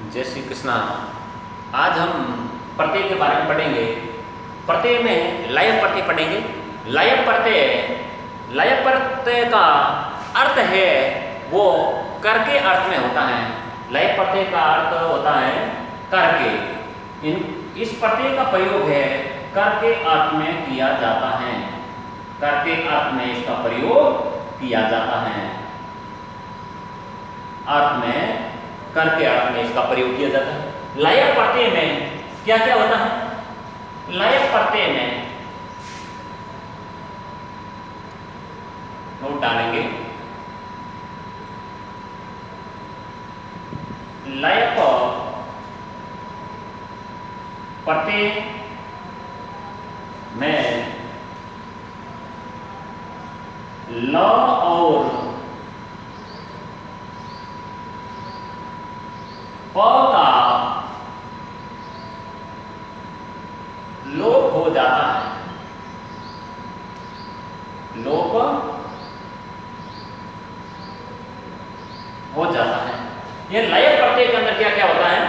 जय श्री कृष्णा। आज हम प्रत्यय के बारे में पढ़ेंगे। प्रत्यय में लय प्रत्यय पढ़ेंगे। लय प्रत्यय का अर्थ है वो कर के अर्थ में होता है। लय प्रत्यय का अर्थ होता है कर के। इस प्रत्यय का प्रयोग है कर के अर्थ में किया जाता है। कर के अर्थ में इसका प्रयोग किया जाता है। अर्थ में करके अर्थ में इसका प्रयोग किया जाता है। लय प्रत्यय में क्या क्या होता है? लय प्रत्यय में नोट डालेंगे। लय प्रत्यय में ल और प का लोप हो जाता है। लोप हो जाता है। ये लय प्रत्यय के अंदर क्या क्या होता है?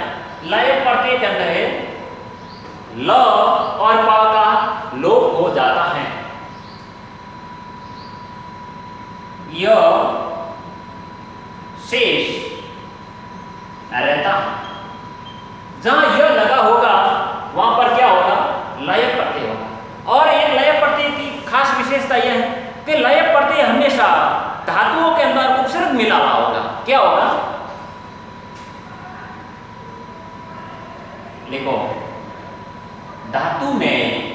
लय प्रत्यय के अंदर है ल और प का लोप हो जाता है। यह शेष रहता है। जहां यह लगा होगा वहां पर क्या होगा? लय प्रत्यय होगा। और एक लय प्रत्यय की खास विशेषता यह है कि लय प्रत्यय हमेशा धातुओं के अंदर उपसर्ग मिला हुआ होगा। क्या होगा? लिखो, धातु में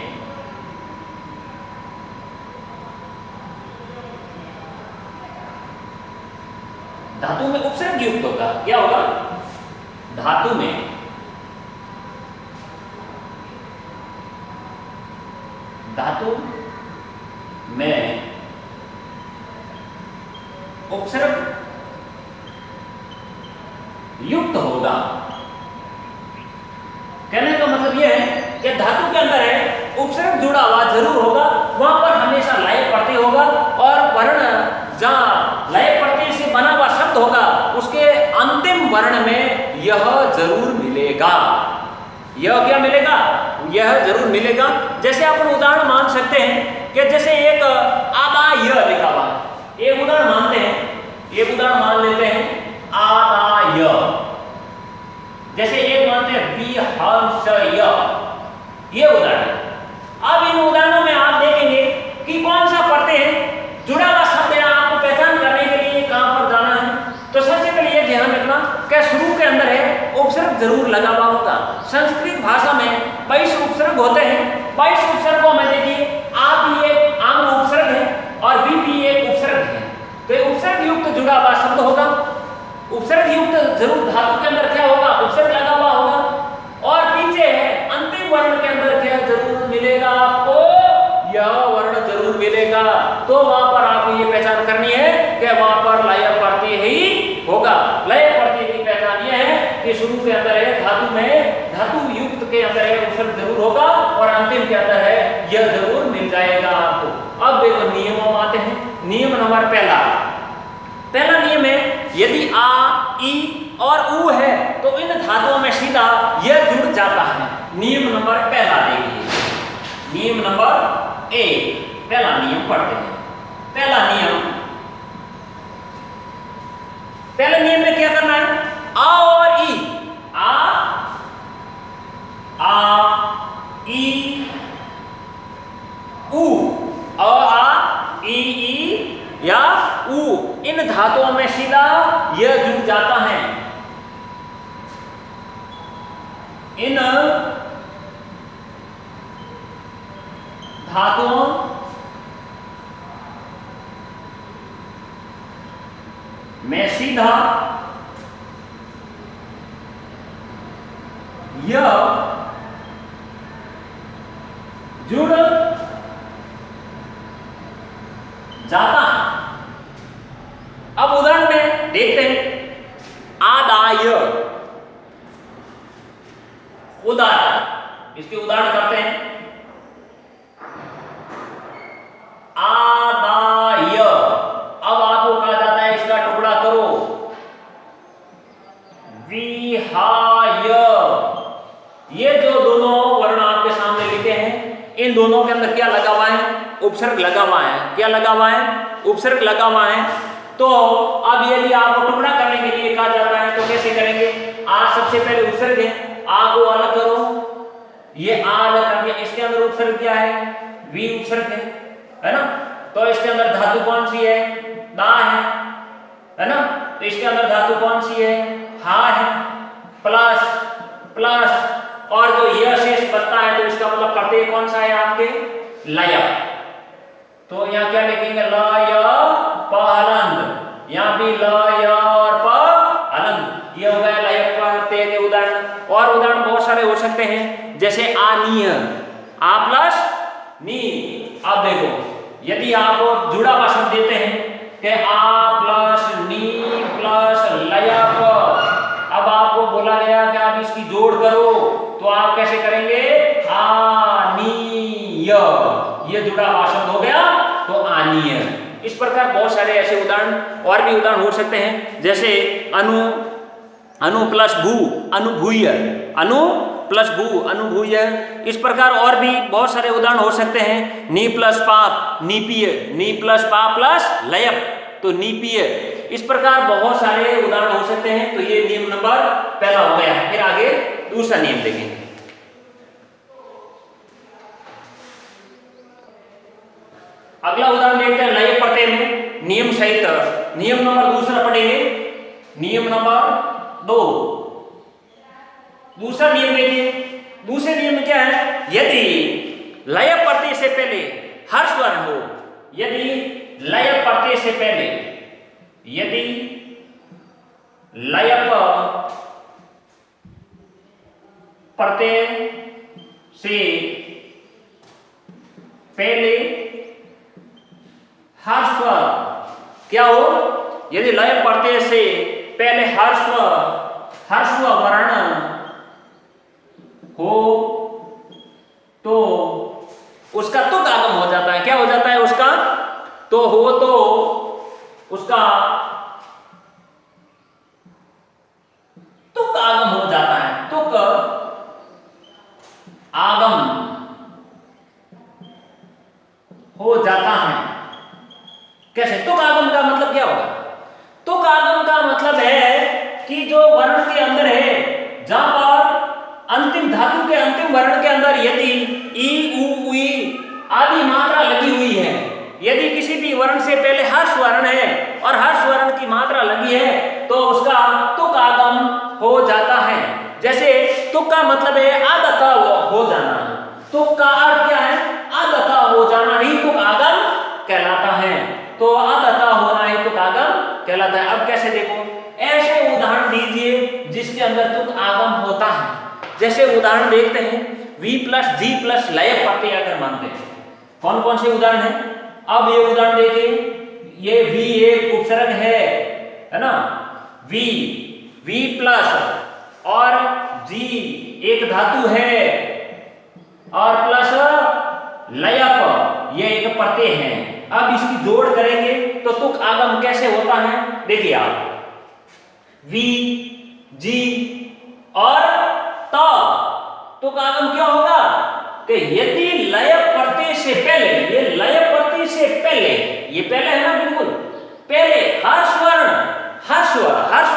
उपसर्ग युक्त होगा। क्या होगा? धातु में उपसर्ग युक्त होगा। कहने का मतलब यह है कि धातु के अंदर है उपसर्ग जुड़ा हुआ जरूर होगा, वहां पर हमेशा लय प्रत्यय होगा। और वर्ण जहां लय प्रत्यय से बना हुआ शब्द होगा उसके अंतिम वर्ण में यह जरूर मिलेगा। यह क्या मिलेगा? यह जरूर मिलेगा। जैसे आप उदाहरण मान सकते हैं कि जैसे एक आदाय लिखा हुआ, एक उदाहरण मानते हैं, एक उदाहरण मान लेते हैं आदाय। जैसे एक मानते हैं बिहंसय, ये उदाहरण। अब इन उदाहरणों में आप देखेंगे कि कौन सा प्रत्यय है जुड़ा हुआ शब्द है। आपको पहचान करने के लिए कहां पर जाना है? तो सबसे पहले ये ध्यान रखना कि शुरू के अंदर है उपसर्ग जरूर लगा हुआ होगा। संस्कृत भाषा में 22 उपसर्ग होते हैं। 22 उपसर्गों में देखिए आप भी एक आंग उपसर्ग है और भी एक उपसर्ग है। तो ये उपसर्ग युक्त जुड़ा हुआ शब्द होगा। उपसर्ग युक्त जरूर धातु के अंदर क्या होगा? उपसर्ग लगा हुआ होगा। और पीछे है अंतिम वर्ण के अंदर क्या जरूर मिलेगा? आपको यह वर्ण जरूर मिलेगा। तो वहां पर आपको ये पहचान करनी है कि वहां पर लय प्रत्यय ही होगा। लय प्रत्यय की पहचान यह है कि शुरू के अंदर है धातु में, धातु युक्त के अंदर है उपसर्ग जरूर होगा और अंतिम के अंदर है यह जरूर मिल जाएगा आपको। अब देखो नियमों में आते हैं। नियम नंबर पहला नियम है यदि आ, ई और उ है तो इन धातुओं में सीधा यह जुड़ जाता है। नियम नंबर पहला देखिए। नियम नंबर 1, पहला नियम पढ़ते हैं। पहले नियम में क्या करना है? आ और ई, आ ई उ, आ ई या उ, इन धातुओं में सीधा यह जुड़ जाता है। इन धातुओं में सीधा यह जुड़ जाता है। अब उदाहरण में देखते हैं आदाय। उदाहरण, इसके उदाहरण करते हैं। आदाय, अब आपको कहा जाता है इसका टुकड़ा करो। विहा दोनों के अंदर क्या लगा हुआ है? उपसर्ग लगा हुआ है। क्या लगा हुआ है? उपसर्ग लगा हुआ है। तो अब यदि आपको टुकड़ा करने के लिए कहा जाता है तो कैसे करेंगे? आ सबसे पहले उपसर्ग है, आ को अलग करो, ये आ अलग कर दिया, इसके अंदर उपसर्ग क्या है? वी उपसर्ग है ना? तो इसके अंदर धातु कौन सी है? दा है ना? तो इसके अंदर धातु कौन सी है? हा है, प्लस प्लस और जो यह शेष बचता है तो इसका मतलब प्रत्यय कौन सा है आपके? लय। तो यहाँ क्या लिखेंगे? लय प हलंत, यहाँ भी लय और प हलंत। ये हो गया लय प्रत्यय के उदाहरण। और उदाहरण बहुत सारे हो सकते हैं, जैसे आनीय, आ प्लस नी। अब देखो, यदि आप जुड़ा हुआ शब्द देते हैं कि आ प्लस नी प्लस लय प, अब आपको बोला गया कि आप इसकी जोड़ करो, तो आप कैसे करेंगे? आनीय, ये जुड़ा हुआ शब्द हो गया तो आनीय। इस प्रकार बहुत सारे ऐसे उदाहरण और भी उदाहरण हो सकते हैं, जैसे अनु, अनु प्लस भू, अनुभूय, अनु प्लस भू, अनुभूय। इस प्रकार और भी बहुत सारे उदाहरण हो सकते हैं। नी प्लस पाप, नीपीय, नी प्लस पा प्लस लयप, तो नीपीय। इस प्रकार बहुत सारे उदाहरण हो सकते हैं। तो ये नियम नंबर पहला हो गया है। फिर आगे दूसरा नियम देखेंगे। अगला उदाहरण देखते हैं लय प्रत्यय में नियम सहित। नियम नंबर दूसरा पढ़ेंगे, नियम नंबर 2। दूसरा नियम देखिए। दूसरे नियम में क्या है? यदि लय प्रत्यय से पहले हर्ष वर्ण हो, यदि लय प्रत्यय से पहले, यदि लय प्रत्यय से पहले हर्ष क्या हो? यदि लय प्रत्यय से पहले हर्ष वर्ण हो तो उसका तुक आगम हो जाता है। क्या हो जाता है उसका? तो हो तो उसका तुक आगम हो जाता है। तुक आगम हो जाता है। कैसे? तुक आगम का मतलब क्या होगा? तुक आगम का मतलब है कि जो वर्ण के अंदर है, जहां पर अंतिम धातु के अंतिम वर्ण के अंदर यदि ई उ उई आदि मात्रा लगी हुई है, यदि किसी भी वर्ण से पहले हर्ष वर्ण है और हर्ष वर्ण की मात्रा लगी है, तो उसका तुक आगम हो जाता है। जैसे तुक का मतलब है आदता हो जाना। तुक का अर्थ क्या है? आदता हो जाना ही तुक आगम कहलाता है। तो आदता होना ही तुक आगम कहलाता है। अब कैसे देखो, ऐसे उदाहरण दीजिए जिसके अंदर तुक आगम होता है। जैसे उदाहरण देखते हैं, V प्लस जी प्लस लय प्रत्यय अगर मानते हैं, कौन कौन से उदाहरण हैं? अब ये उदाहरण देखिए, ये V एक उपसर्ग है ना? V प्लस और G एक धातु है और प्लस लयप ये एक प्रत्यय है। अब इसकी जोड़ करेंगे तो तुक आगम कैसे होता है? देखिए आप, V G और त, तुक आगम क्या होगा? कि यदि लय प्रत्यय से पहले, ये लय प्रत्यय से पहले, ये पहले है ना, बिल्कुल पहले हर्ष वर्ण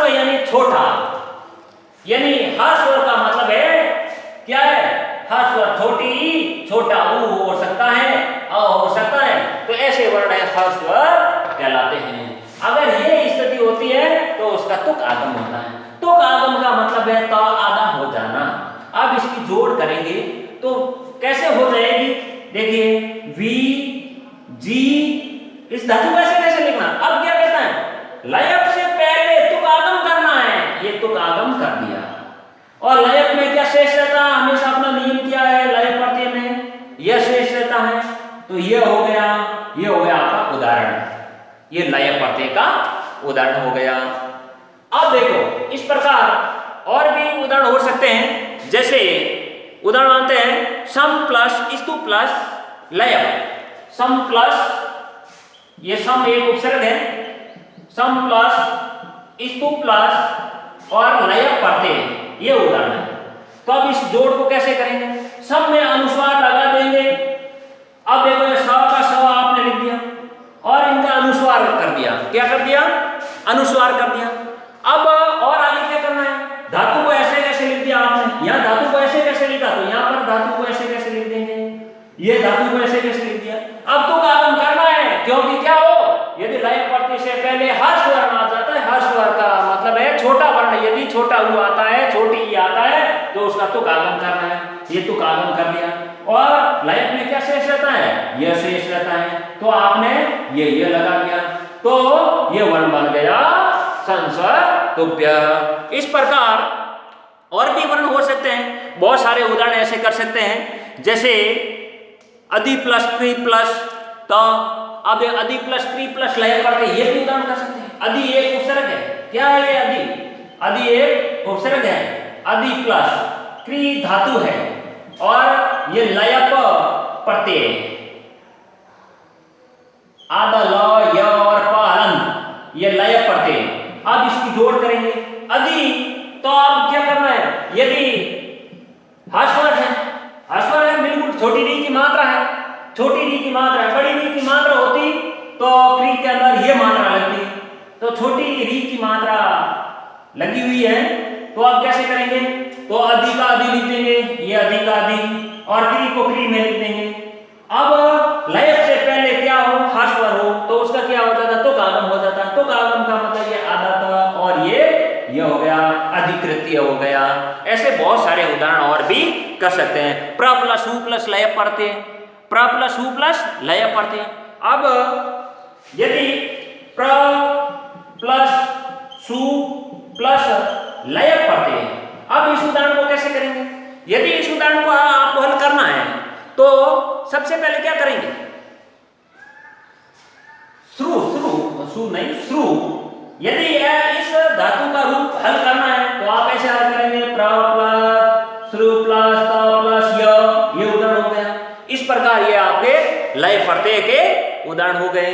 यानी छोटा, यानी हर्ष वर्ण का मतलब है क्या है? हर्ष वर्ण छोटी, छोटा ऊ हो सकता है, अ हो सकता है, तो ऐसे वर्ण है हर्ष वर्ण कहलाते हैं। अगर ये स्थिति होती है तो उसका तुक आगम होता है। तुक आगम का मतलब है त आधा हो जाना। अब इसकी जोड़ करेंगे तो कैसे हो जाएगी? देखिए V G, इस धातु कैसे लिखना? अब क्या कहता है? लयप से पहले तुक आगम करना है, ये तुक आगम कर दिया। और लयप में क्या शेष रहता है? हमेशा अपना नियम क्या है? लय प्रत्यय में यह शेष रहता है। तो ये हो गया आपका उदाहरण, ये लय प्रत्यय का उदाहरण हो गया। अब देखो, इस प्रकार और भी उदाहरण हो सकते हैं। जैसे उदाहरण मानते हैं सम प्लस स्तु प्लस लय। सम प्लस, ये सम एक उपसर्ग है, सम प्लस स्तु प्लस और लय प्रत्यय, ये उदाहरण है। तो अब इस जोड़ को कैसे करेंगे? सम में अनुस्वार लगा देंगे अब देखो ये स का स आपने लिख दिया और इनका अनुस्वार कर दिया। क्या कर दिया? अनुस्वार कर दिया। अब और आगे क्या करना है? धातु को ऐसे कैसे लिख दिया आपने? यहाँ धातु को ऐसे कैसे लिखा, तो यहाँ पर धातु को ऐसे कैसे लिख देंगे? ये धातु को ऐसे कैसे लिख दिया? अब तो आगम करना है, क्योंकि क्या हो, यदि लय पड़ने से पहले हर्ष वर्ण आ जाता है, हर्ष वर्ण का मतलब है छोटा वर्ण, यदि छोटा उ आता है, छोटी ई आता है, तो उसका तुक आगम करना है। ये तुक आगम कर लिया। और लय में क्या शेष रहता है? यह शेष रहता है, तो आपने ये लगा दिया, तो ये वर्ण बन गया संसर्तुभ्य। इस प्रकार और भी वर्ण हो सकते हैं, बहुत सारे उदाहरण ऐसे कर सकते हैं, जैसे अधि प्लस क्री प्लस, तो अब अधि प्लस क्री प्लस लय करके ये भी उदाहरण कर सकते हैं। अधि एक उपसर्ग है, क्या है ये? अधि एक उपसर्ग है, अधि प्लस क्री धातु है और ये लय प्रत्यय, आदा ल य और प हलन, ये लय प्रत्यय। अब इसकी जोड़ करेंगे अधि, तो अब क्या करना है? यदि हस्वर है, हस्वर है, बिल्कुल छोटी री की मात्रा है, छोटी री की मात्रा है, बड़ी री की मात्रा होती तो क्री के अंदर ये मात्रा लगती, तो छोटी री की मात्रा लगी हुई है, तो अब कैसे करेंगे? तो अधि का अधि लिख देंगे, ये अधि का अधि, और क्री को क्री में लिख देंगे। अब लय से पहले क्या हो? हस्वर हो, तो उसका क्या हो जाता? तुक आगम हो जाता। तुक आगम का मतलब ये आधा था और ये हो गया अधिकृत्य हो गया। ऐसे बहुत सारे उदाहरण और भी कर सकते हैं। प्र प्लस उ प्लस लय प्रत्यय, प्र प्लस उ प्लस लय प्रत्यय। अब यदि प्र प्लस सु प्लस लय प्रत्यय, अब इस उदाहरण को कैसे करेंगे? यदि इस उदाहरण को आपको हल करना है तो सबसे पहले क्या करेंगे? श्रु, यदि इस धातु का रूप हल करना है तो आप ऐसे हल करेंगे, प्र प्लस श्रु प्लस त प्लस य, ये उदाहरण हो गया। इस प्रकार ये आपके लय प्रत्यय के उदाहरण हो गए।